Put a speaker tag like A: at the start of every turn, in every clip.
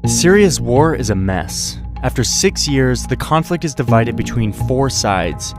A: Syria's war is a mess. After 6 years, the conflict is divided between 4 sides,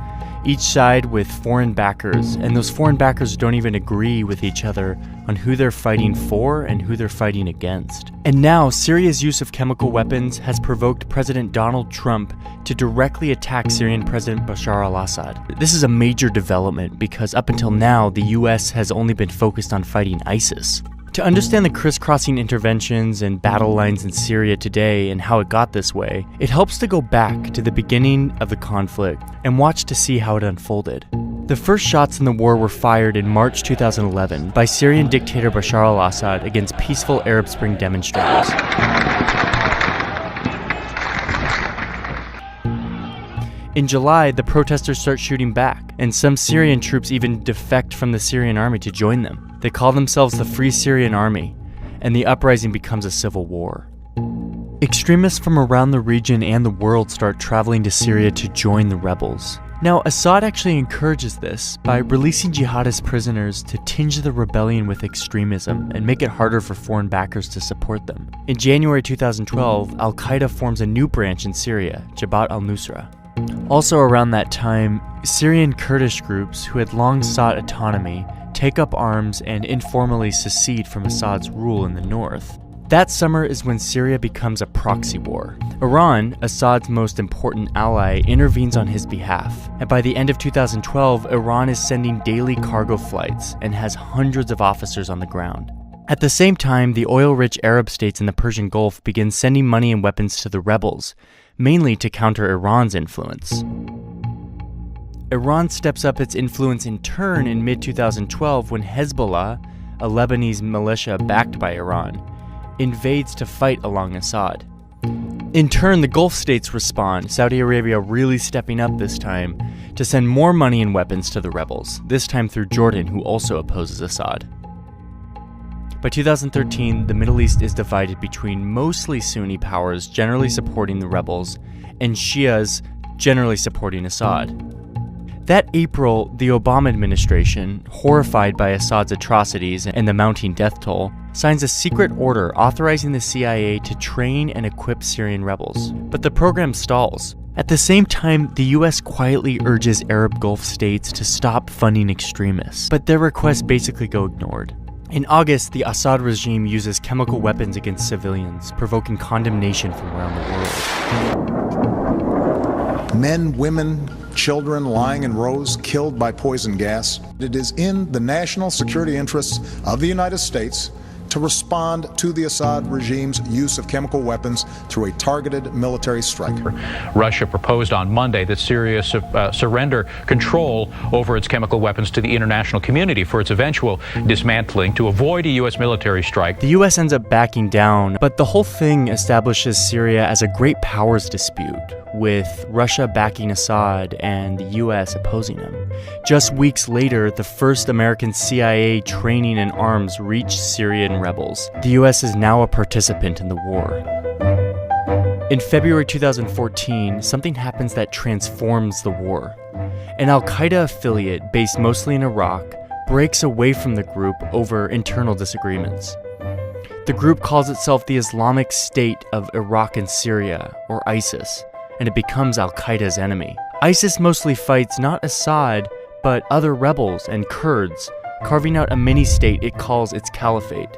A: each side with foreign backers, and those foreign backers don't even agree with each other on who they're fighting for and who they're fighting against. And now, Syria's use of chemical weapons has provoked President Donald Trump to directly attack Syrian President Bashar al-Assad. This is a major development because up until now, the US has only been focused on fighting ISIS. To understand the crisscrossing interventions and battle lines in Syria today and how it got this way, it helps to go back to the beginning of the conflict and watch to see how it unfolded. The first shots in the war were fired in March 2011 by Syrian dictator Bashar al-Assad against peaceful Arab Spring demonstrators. In July, the protesters start shooting back, and some Syrian troops even defect from the Syrian army to join them. They call themselves the Free Syrian Army, and the uprising becomes a civil war. Extremists from around the region and the world start traveling to Syria to join the rebels. Now, Assad actually encourages this by releasing jihadist prisoners to tinge the rebellion with extremism and make it harder for foreign backers to support them. In January 2012, Al-Qaeda forms a new branch in Syria, Jabhat al-Nusra. Also around that time, Syrian Kurdish groups who had long sought autonomy take up arms and informally secede from Assad's rule in the north. That summer is when Syria becomes a proxy war. Iran, Assad's most important ally, intervenes on his behalf. And by the end of 2012, Iran is sending daily cargo flights and has hundreds of officers on the ground. At the same time, the oil-rich Arab states in the Persian Gulf begin sending money and weapons to the rebels, mainly to counter Iran's influence. Iran steps up its influence in turn in mid-2012 when Hezbollah, a Lebanese militia backed by Iran, invades to fight along Assad. In turn, the Gulf states respond, Saudi Arabia really stepping up this time to send more money and weapons to the rebels, this time through Jordan, who also opposes Assad. By 2013, the Middle East is divided between mostly Sunni powers generally supporting the rebels and Shias generally supporting Assad. That April, the Obama administration, horrified by Assad's atrocities and the mounting death toll, signs a secret order authorizing the CIA to train and equip Syrian rebels. But the program stalls. At the same time, the US quietly urges Arab Gulf states to stop funding extremists, but their requests basically go ignored. In August, the Assad regime uses chemical weapons against civilians, provoking condemnation from around the world.
B: Men, women, children lying in rows, killed by poison gas. It is in the national security interests of the United States to respond to the Assad regime's use of chemical weapons through a targeted military strike.
C: Russia proposed on Monday that Syria surrender control over its chemical weapons to the international community for its eventual dismantling to avoid a U.S. military strike.
A: The U.S. ends up backing down, but the whole thing establishes Syria as a great powers dispute, with Russia backing Assad and the U.S. opposing him. Just weeks later, the first American CIA training in arms reached Syrian rebels. The U.S. is now a participant in the war. In February 2014, something happens that transforms the war. An Al-Qaeda affiliate based mostly in Iraq breaks away from the group over internal disagreements. The group calls itself the Islamic State of Iraq and Syria, or ISIS, and it becomes Al-Qaeda's enemy. ISIS mostly fights not Assad, but other rebels and Kurds, carving out a mini-state it calls its caliphate.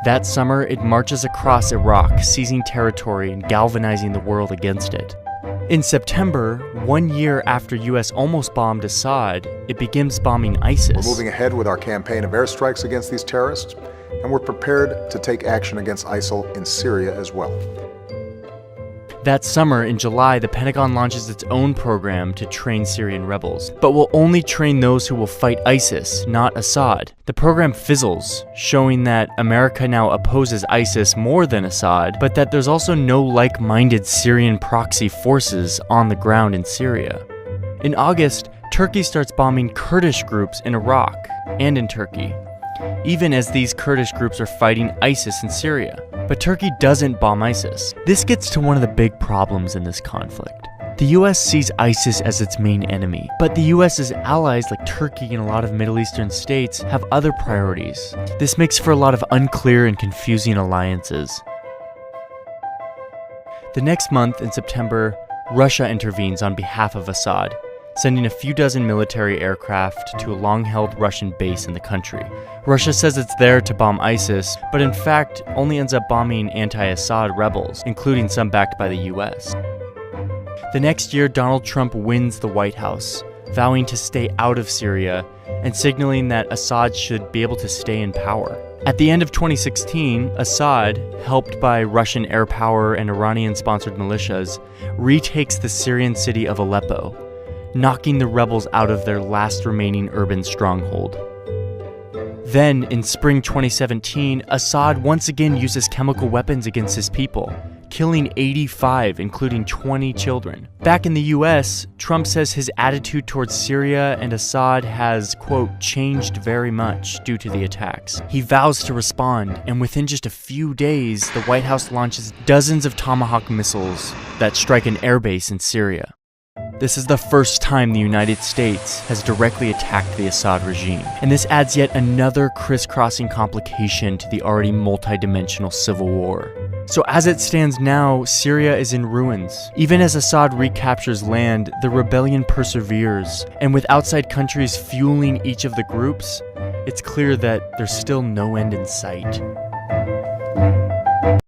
A: That summer, it marches across Iraq, seizing territory and galvanizing the world against it. In September, 1 year after US almost bombed Assad, it begins bombing ISIS.
B: We're moving ahead with our campaign of airstrikes against these terrorists, and we're prepared to take action against ISIL in Syria as well.
A: That summer, in July, the Pentagon launches its own program to train Syrian rebels, but will only train those who will fight ISIS, not Assad. The program fizzles, showing that America now opposes ISIS more than Assad, but that there's also no like-minded Syrian proxy forces on the ground in Syria. In August, Turkey starts bombing Kurdish groups in Iraq and in Turkey, even as these Kurdish groups are fighting ISIS in Syria. But Turkey doesn't bomb ISIS. This gets to one of the big problems in this conflict. The US sees ISIS as its main enemy, but the US's allies like Turkey and a lot of Middle Eastern states have other priorities. This makes for a lot of unclear and confusing alliances. The next month, in September, Russia intervenes on behalf of Assad, sending a few dozen military aircraft to a long-held Russian base in the country. Russia says it's there to bomb ISIS, but in fact only ends up bombing anti-Assad rebels, including some backed by the US. The next year, Donald Trump wins the White House, vowing to stay out of Syria and signaling that Assad should be able to stay in power. At the end of 2016, Assad, helped by Russian air power and Iranian-sponsored militias, retakes the Syrian city of Aleppo, knocking the rebels out of their last remaining urban stronghold. Then, in spring 2017, Assad once again uses chemical weapons against his people, killing 85, including 20 children. Back in the US, Trump says his attitude towards Syria and Assad has, quote, changed very much due to the attacks. He vows to respond, and within just a few days, the White House launches dozens of Tomahawk missiles that strike an airbase in Syria. This is the first time the United States has directly attacked the Assad regime, and this adds yet another crisscrossing complication to the already multi-dimensional civil war. So as it stands now, Syria is in ruins. Even as Assad recaptures land, the rebellion perseveres, and with outside countries fueling each of the groups, it's clear that there's still no end in sight.